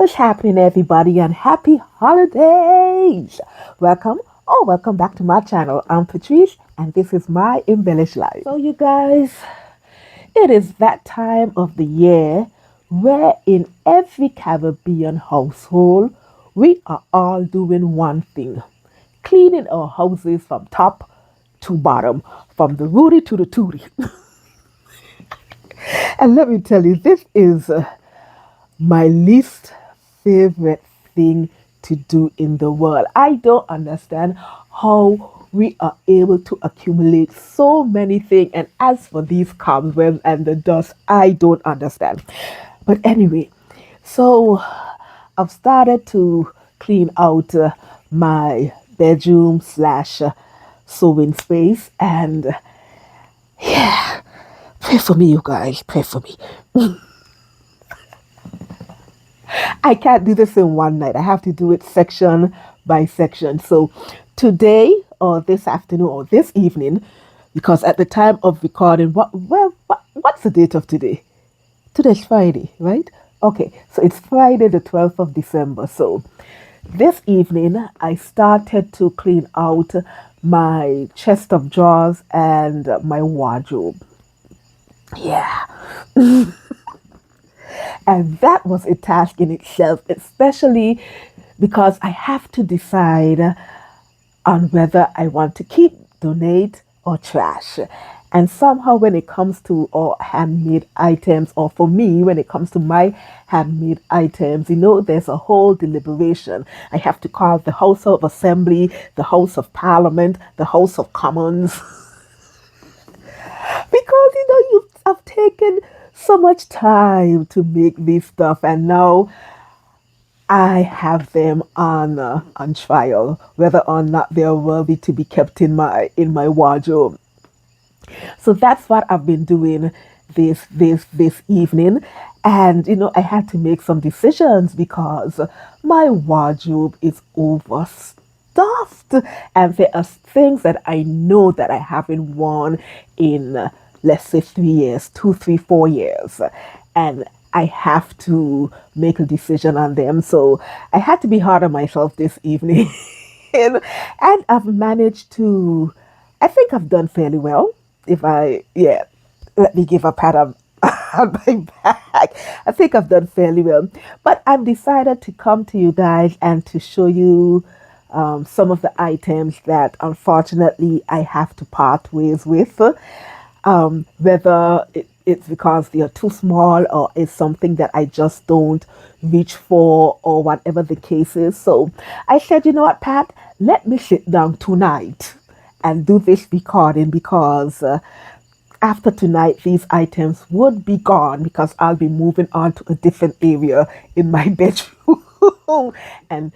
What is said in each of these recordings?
What's happening, everybody, and happy holidays! Welcome back to my channel. I'm Patrice, and this is my embellished life. So, you guys, it is that time of the year where in every Caribbean household, we are all doing one thing: cleaning our houses from top to bottom, from the rooty to the tooty. And let me tell you, this is my least favorite thing to do in the world. I don't understand how we are able to accumulate so many things. And as for these cobwebs and the dust, I don't understand. But anyway, so I've started to clean out my bedroom slash sewing space, and yeah, pray for me, you guys, pray for me. I can't do this in one night. I have to do it section by section. So today or this afternoon or this evening, because at the time of recording, what's the date of today? Today's Friday, right? Okay, so it's Friday the 12th of December. So this evening, I started to clean out my chest of drawers and my wardrobe. Yeah. And that was a task in itself, especially because I have to decide on whether I want to keep, donate, or trash. And somehow, when it comes to our handmade items, or for me, when it comes to my handmade items, there's a whole deliberation. I have to call the House of Assembly, the House of Parliament, the House of Commons, because I've taken so much time to make this stuff, and now I have them on trial, whether or not they're worthy to be kept in my wardrobe. So that's what I've been doing this evening, and I had to make some decisions because my wardrobe is overstuffed, and there are things that I know that I haven't worn in let's say 3 years, 2, 3, 4 years, and I have to make a decision on them. So I had to be hard on myself this evening. And I've managed to, I think I've done fairly well. Yeah, let me give a pat on, on my back. I think I've done fairly well. But I've decided to come to you guys and to show you some of the items that unfortunately I have to part ways with. Whether it's because they are too small or it's something that I just don't reach for or whatever the case is. So I said, you know what, Pat, let me sit down tonight and do this recording because after tonight, these items would be gone because I'll be moving on to a different area in my bedroom. And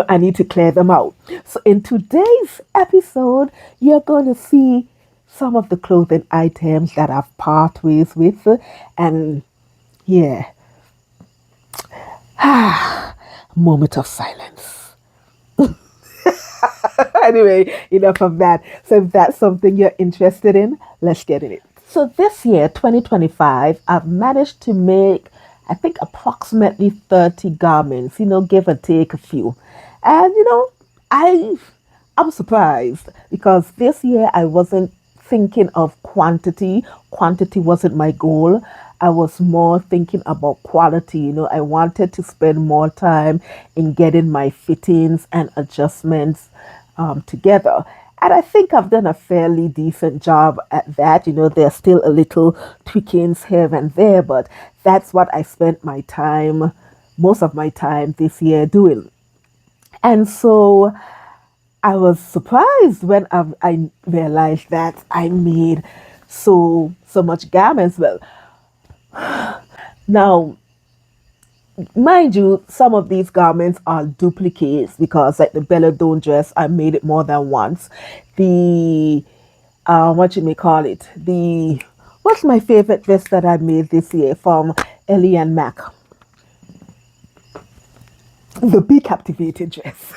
I need to clear them out. So in today's episode, you're going to see some of the clothing items that I've part ways with, and yeah, moment of silence. Anyway, enough of that. So if that's something you're interested in, let's get in it. So this year, 2025, I've managed to make, I think, approximately 30 garments, give or take a few. And I'm surprised because this year I wasn't thinking of quantity. Quantity wasn't my goal. I was more thinking about quality. I wanted to spend more time in getting my fittings and adjustments together. And I think I've done a fairly decent job at that. There's still a little tweakings here and there, but that's what I spent my time, most of my time this year doing. And so I was surprised when I realized that I made so much garments. Well, now, mind you, some of these garments are duplicates because, like the Belladone dress, I made it more than once. The what you may call it, the what's my favorite dress that I made this year from Ellie and Mac, the Be Captivated dress.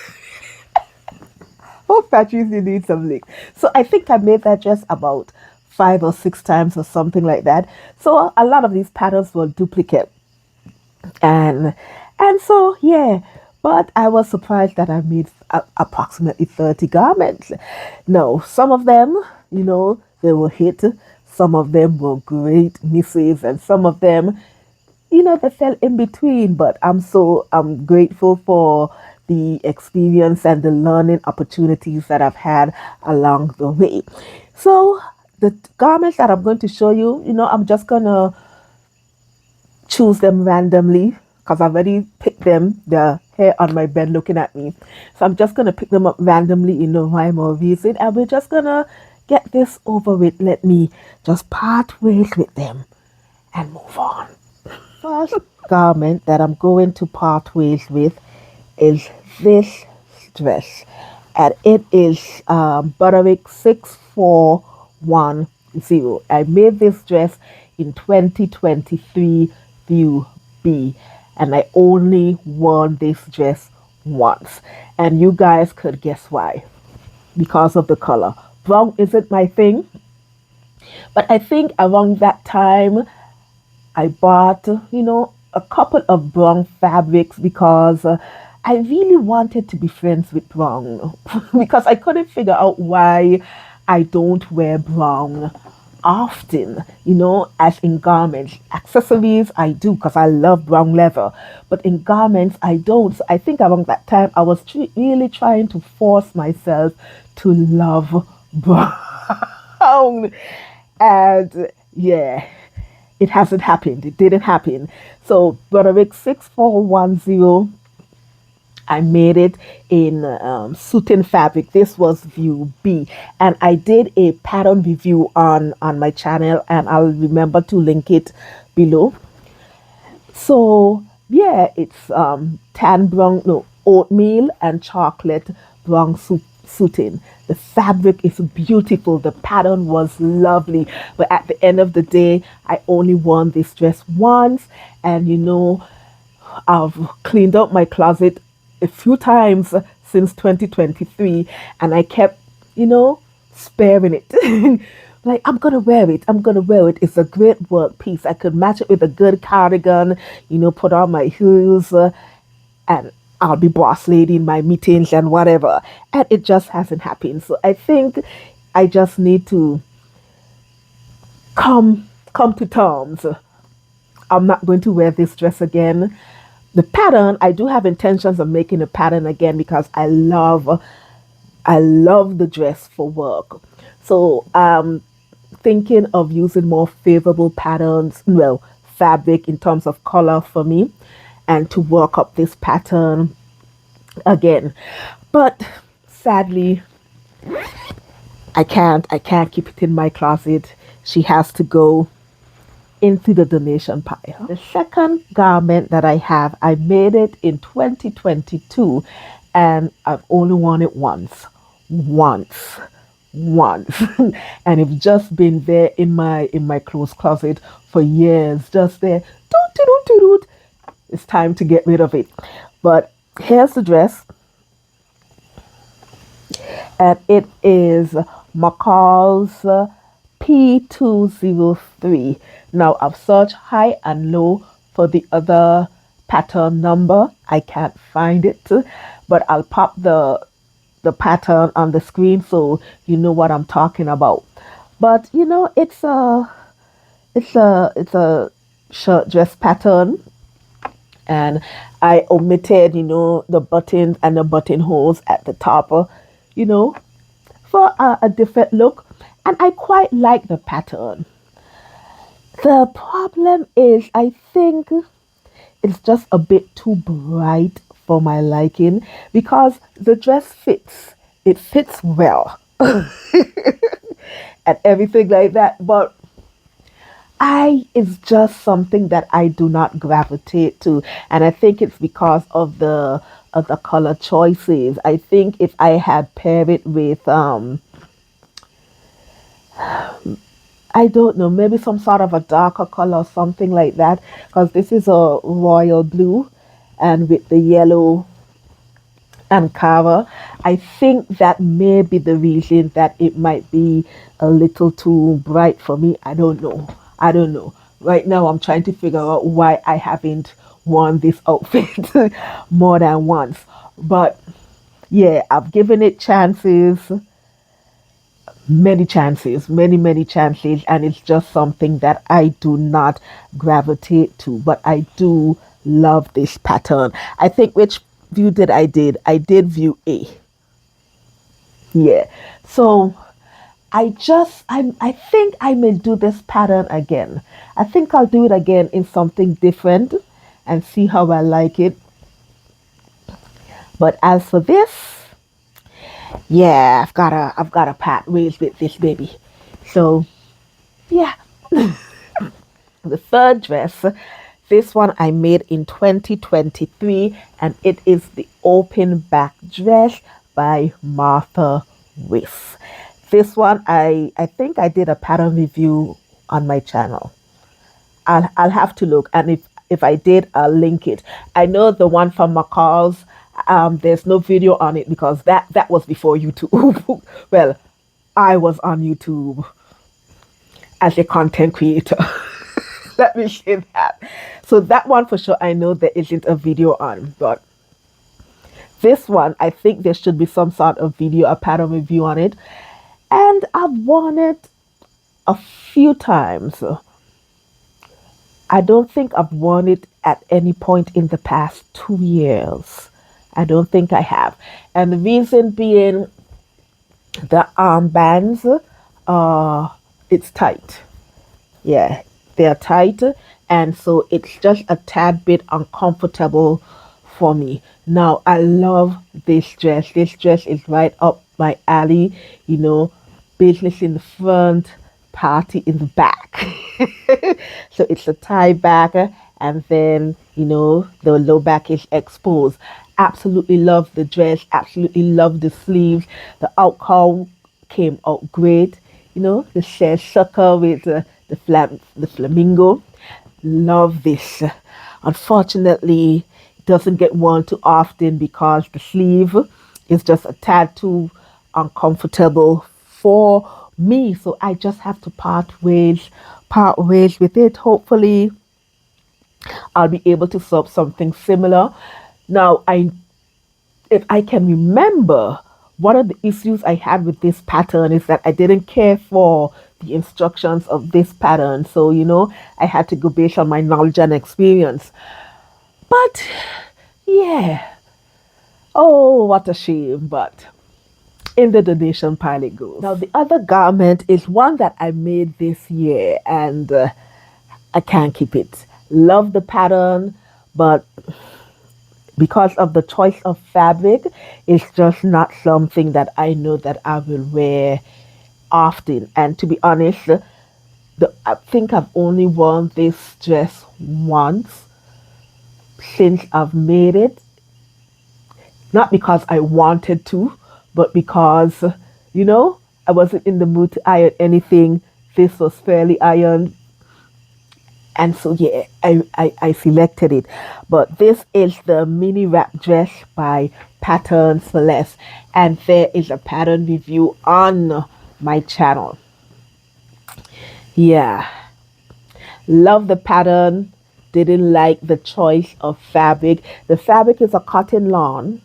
Oh, Patrice, you need some links. So I think I made that dress about 5 or 6 times or something like that. So a lot of these patterns were duplicate. And And so, yeah, but I was surprised that I made approximately 30 garments. No, some of them, they were hit. Some of them were great misses, and some of them, they fell in between. But I'm grateful for the experience and the learning opportunities that I've had along the way. So, the garments that I'm going to show you, I'm just going to choose them randomly because I've already picked them. They're here on my bed looking at me. So I'm just going to pick them up randomly in no rhyme or reason. And we're just going to get this over with. Let me just part ways with them and move on. First garment that I'm going to part ways with is this dress. And it is Butterick 6410. I made this dress in 2023 view B. And I only worn this dress once. And you guys could guess why. Because of the color. Brown isn't my thing. But I think around that time, I bought, a couple of brown fabrics because I really wanted to be friends with brown because I couldn't figure out why I don't wear brown often, as in garments. Accessories, I do because I love brown leather, but in garments, I don't. So I think around that time, I was really trying to force myself to love brown. And yeah, it hasn't happened. It didn't happen. So Broderick 6410, I made it in satin fabric. This was view B. And I did a pattern review on my channel, and I'll remember to link it below. So yeah, it's tan brown, no, oatmeal and chocolate brown suiting. The fabric is beautiful. The pattern was lovely. But at the end of the day, I only worn this dress once, and I've cleaned up my closet a few times since 2023, and I kept, sparing it. Like, I'm gonna wear it. I'm gonna wear it. It's a great work piece. I could match it with a good cardigan, put on my heels, and I'll be boss lady in my meetings and whatever. And it just hasn't happened. So I think I just need to come to terms. I'm not going to wear this dress again. The pattern, I do have intentions of making a pattern again because I love the dress for work. So thinking of using more favorable patterns, well, fabric in terms of color for me, and to work up this pattern again. But sadly, I can't keep it in my closet. She has to go into the donation pile. The second garment that I have, I made it in 2022, and I've only worn it once, once, and it's just been there in my clothes closet for years, just there. Doot, doot, doot, doot. It's time to get rid of it. But here's the dress, and it is McCall's P203. Now I've searched high and low for the other pattern number. I can't find it, but I'll pop the pattern on the screen so you know what I'm talking about. But it's a shirt dress pattern, and I omitted the buttons and the buttonholes at the top, you know, for a different look, and I quite like the pattern. The problem is, I think it's just a bit too bright for my liking because the dress fits. It fits well and everything like that, but it's just something that I do not gravitate to, and I think it's because of the color choices. I think if I had paired it with I don't know, maybe some sort of a darker color or something like that, because this is a royal blue and with the yellow and cover. I think that may be the reason that it might be a little too bright for me. I don't know. Right now, I'm trying to figure out why I haven't worn this outfit more than once. But yeah, I've given it chances, many chances, many chances, and it's just something that I do not gravitate to. But I do love this pattern. I think which view did I did? I did view A. Yeah. So I think I may do this pattern again. I think I'll do it again in something different and see how I like it. But as for this, yeah, I've got a part ways with this baby. So yeah. The third dress, this one I made in 2023, and it is the open back dress by Martha Wiss. This one I think I did a pattern review on my channel. I'll have to look, and if I did, I'll link it. I know the one from McCall's. There's no video on it because that was before YouTube. Well, I was on YouTube as a content creator. Let me say that. So that one for sure, I know there isn't a video on, but this one, I think there should be some sort of video, a pattern review on it. And I've worn it a few times. I don't think I've worn it at any point in the past 2 years. I don't think I have. And the reason being the armbands, it's tight. Yeah, they're tight, and so it's just a tad bit uncomfortable for me. Now, I love this dress. This dress is right up my alley, you know, business in the front, party in the back. So it's a tie back, and then, you know, the low back is exposed. Absolutely love the dress, absolutely love the sleeves. The outcome came out great. You know, the share sucker with the flamingo. Love this. Unfortunately, it doesn't get worn too often because the sleeve is just a tad too uncomfortable for me. So I just have to part ways with it. Hopefully, I'll be able to sub something similar. Now, if I can remember, one of the issues I had with this pattern is that I didn't care for the instructions of this pattern. So, you know, I had to go based on my knowledge and experience. But yeah, oh, what a shame. But in the donation pile it goes. Now, the other garment is one that I made this year, and I can't keep it. Love the pattern, but because of the choice of fabric, it's just not something that I know that I will wear often. And to be honest, I think I've only worn this dress once since I've made it. Not because I wanted to, but because, you know, I wasn't in the mood to iron anything. This was fairly ironed. And so, yeah, I selected it. But this is the mini wrap dress by Patterns for Less. And there is a pattern review on my channel. Yeah. Love the pattern. Didn't like the choice of fabric. The fabric is a cotton lawn.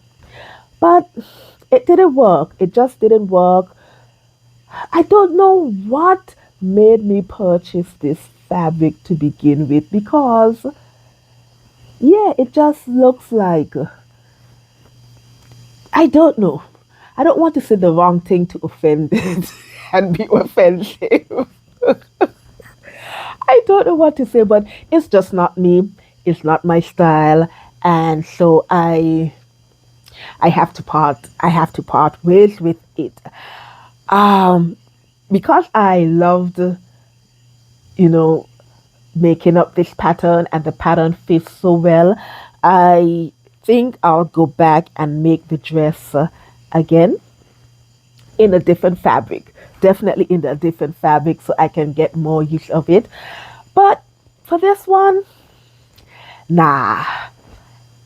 But it didn't work. It just didn't work. I don't know what made me purchase this fabric to begin with, because yeah, it just looks like, I don't know. I don't want to say the wrong thing to offend it and be offensive. I don't know what to say, but it's just not me. It's not my style, and so I have to part ways with it. Um, because I loved, you know, making up this pattern and the pattern fits so well, I think I'll go back and make the dress again in a different fabric. Definitely in a different fabric so I can get more use of it. But for this one, nah,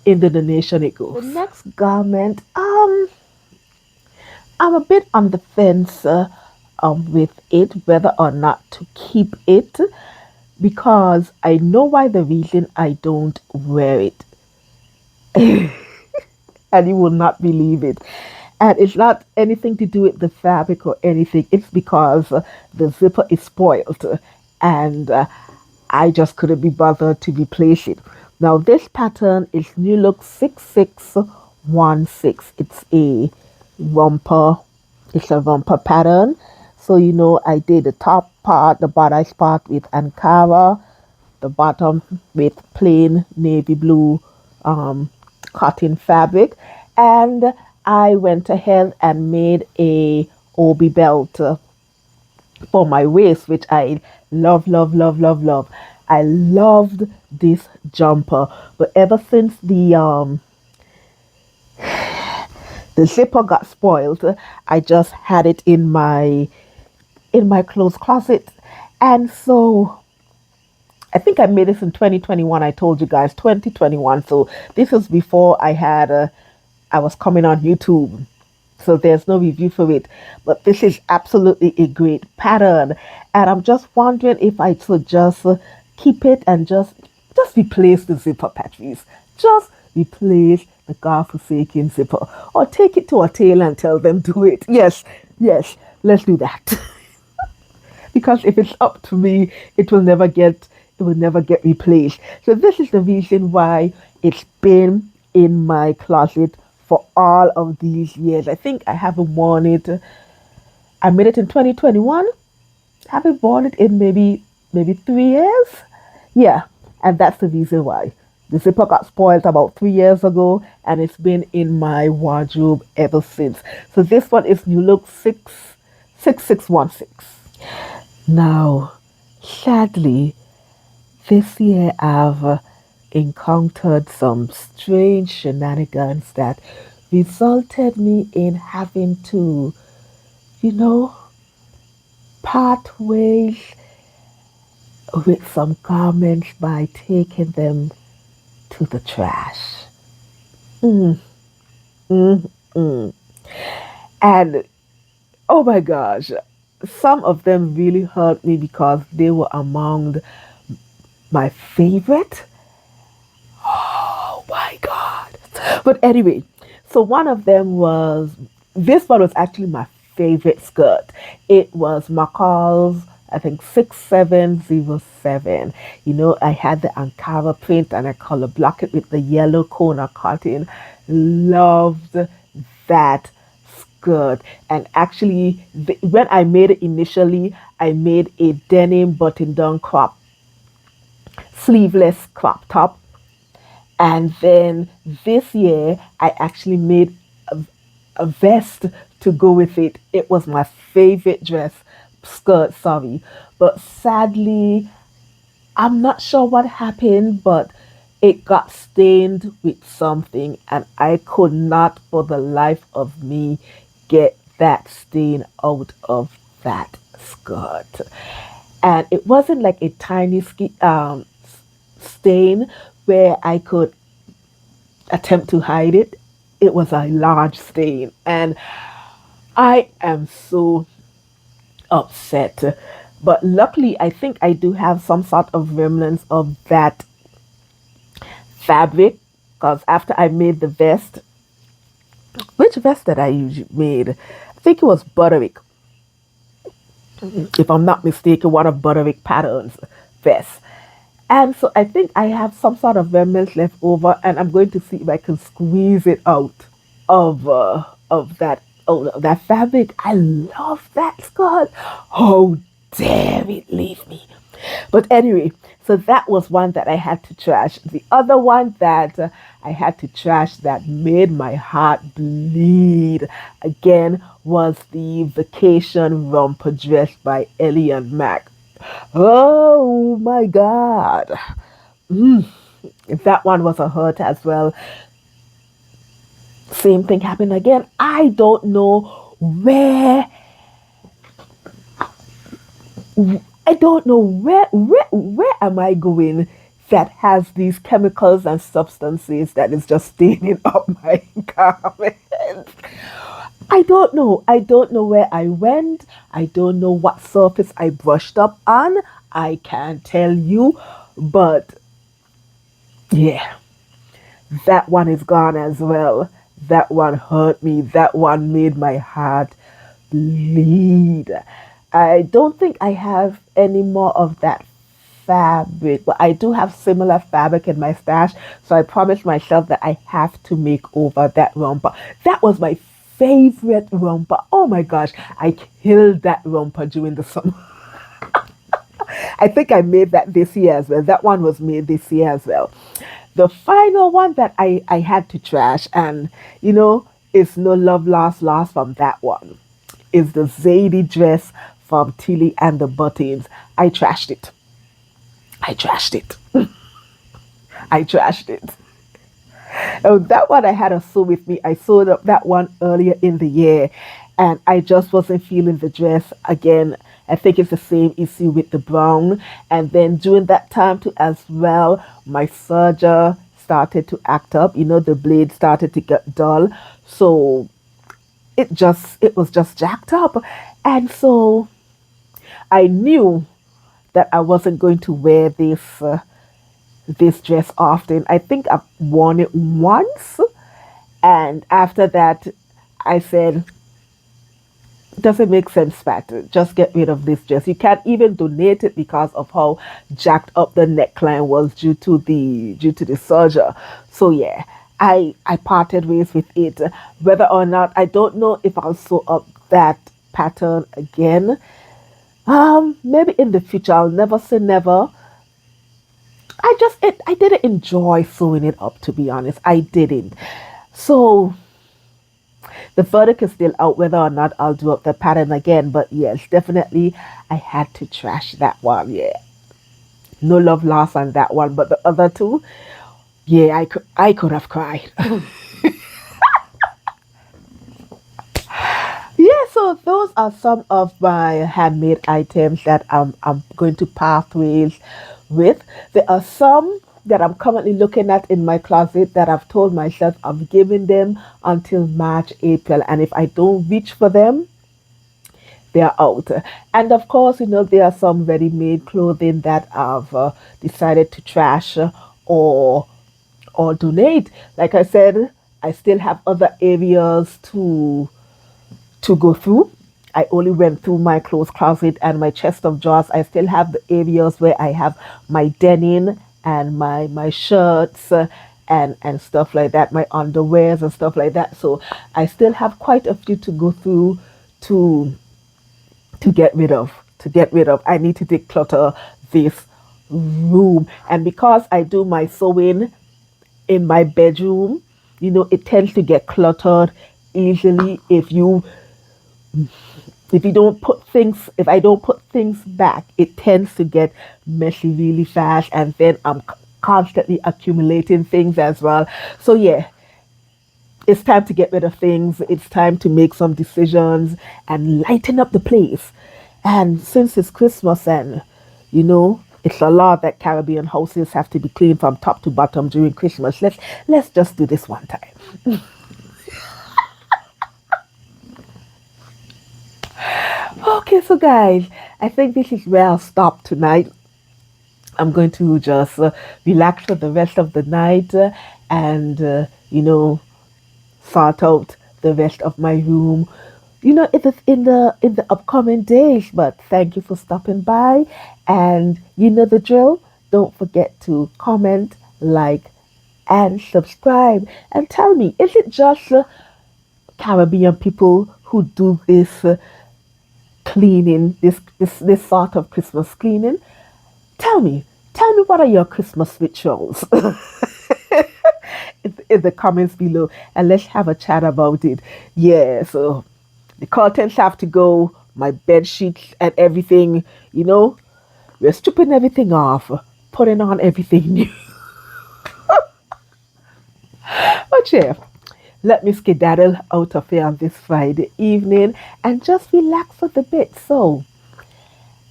in the donation it goes. The next garment, I'm a bit on the fence with it, whether or not to keep it. because I know why the reason I don't wear it, and you will not believe it. And it's not anything to do with the fabric or anything. It's because the zipper is spoiled, and I just couldn't be bothered to replace it. Now this pattern is New Look 6616. It's a romper. It's a romper pattern. So I did the top part, the bodice part with Ankara, the bottom with plain navy blue um, cotton fabric, and I went ahead and made a obi belt for my waist, which I love, love, love, love, love. I loved this jumper, but ever since the zipper got spoiled, I just had it in my clothes closet, and so I think I made this in 2021. I told you guys 2021. So this was before I was coming on YouTube. So there's no review for it. But this is absolutely a great pattern. And I'm just wondering if I should just keep it and just replace the zipper, Patrice. Just replace the godforsaken zipper. Or take it to a tailor and tell them do it. Yes, yes, let's do that. Because if it's up to me, it will never get replaced. So this is the reason why it's been in my closet for all of these years. I think I haven't worn it. I made it in 2021. Haven't worn it in maybe 3 years. Yeah, and that's the reason why. The zipper got spoiled about 3 years ago, and it's been in my wardrobe ever since. So this one is New Look 6616. Now, sadly, this year I've encountered some strange shenanigans that resulted me in having to, you know, part ways with some garments by taking them to the trash. And oh my gosh, some of them really hurt me because they were among my favorite. Oh my God. But anyway, so one of them was, this one was actually my favorite skirt. It was McCall's, I think 6707. I had the Ankara print and I color blocked it with the yellow Kona cotton. Loved that skirt. And actually, when I made it initially, I made a denim button down crop, sleeveless crop top. And then this year, I actually made a vest to go with it. It was my favorite skirt, sorry. But sadly, I'm not sure what happened, but it got stained with something, and I could not for the life of me get that stain out of that skirt. And it wasn't like a tiny stain where I could attempt to hide it. It was a large stain, and I am so upset. But luckily, I think I do have some sort of remnants of that fabric because after I made the vest, which vest that I usually made? I think it was Butterick, if I'm not mistaken, one of Butterick Patterns vests. And so I think I have some sort of remnants left over, and I'm going to see if I can squeeze it out of that fabric. I love that skirt. How dare it leave me? But anyway, so that was one that I had to trash. The other one that I had to trash that made my heart bleed again was the Vacation Romper Dress by Ellie and Mac. Oh my God. That one was a hurt as well. Same thing happened again. I don't know where am I going that has these chemicals and substances that is just staining up my garments. I don't know. I don't know where I went. I don't know what surface I brushed up on. I can't tell you. But yeah, that one is gone as well. That one hurt me. That one made my heart bleed. I don't think I have any more of that fabric, but I do have similar fabric in my stash. So I promised myself that I have to make over that romper. That was my favorite romper. Oh my gosh, I killed that romper during the summer. I think I made that this year as well. That one was made this year as well. The final one that I had to trash, and it's no love lost from that one, is the Zadie dress from Tilly and the Buttons. I trashed it. I trashed it. I trashed it. Oh, that one I had a sew with me. I sewed up that one earlier in the year, and I just wasn't feeling the dress again. I think it's the same issue with the brown. And then during that time too as well, my serger started to act up. The blade started to get dull. So it was just jacked up. And so I knew that I wasn't going to wear this dress often. I think I've worn it once, and after that, I said, doesn't make sense, Pat. Just get rid of this dress. You can't even donate it because of how jacked up the neckline was due to the serger. So yeah, I parted ways with it. Whether or not, I don't know if I'll sew up that pattern again. Maybe in the future. I'll never say never. I didn't enjoy sewing it up, to be honest. I didn't. So the verdict is still out whether or not I'll do up the pattern again. But yes, definitely I had to trash that one. Yeah, no love lost on that one. But the other two, yeah, I could have cried. Yeah, so those are some of my handmade items that I'm going to pathways with. There are some that I'm currently looking at in my closet that I've told myself I'm giving them until March, April. And if I don't reach for them, they're out. And of course, there are some ready-made clothing that I've decided to trash or or donate. Like I said, I still have other areas to go through. I only went through my clothes closet and my chest of drawers. I still have the areas where I have my denim and my shirts and stuff like that, my underwears and stuff like that. So I still have quite a few to go through to to get rid of. To get rid of, I need to declutter this room. And because I do my sewing in my bedroom, it tends to get cluttered easily if you don't put things if I don't put things back. It tends to get messy really fast, and then I'm constantly accumulating things as well. So yeah, it's time to get rid of things. It's time to make some decisions and lighten up the place. And since it's Christmas, and it's a law that Caribbean houses have to be cleaned from top to bottom during Christmas, let's just do this one time. Okay, so guys, I think this is where I'll stop tonight. I'm going to just relax for the rest of the night and, sort out the rest of my room. In the upcoming days. But thank you for stopping by, and you know the drill. Don't forget to comment, like, and subscribe. And tell me, is it just Caribbean people who do this cleaning, this sort of Christmas cleaning? Tell me, tell me, what are your Christmas rituals? In the comments below, and let's have a chat about it. Yeah, so the curtains have to go, my bed sheets and everything. We're stripping everything off, putting on everything new. But yeah, let me skedaddle out of here on this Friday evening and just relax for the bit. So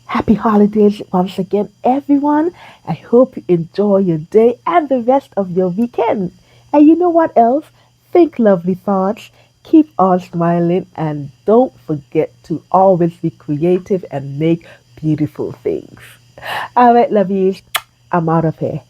happy holidays once again, everyone. I hope you enjoy your day and the rest of your weekend. And you know what else? Think lovely thoughts, keep on smiling, and don't forget to always be creative and make beautiful things. All right, love you. I'm out of here.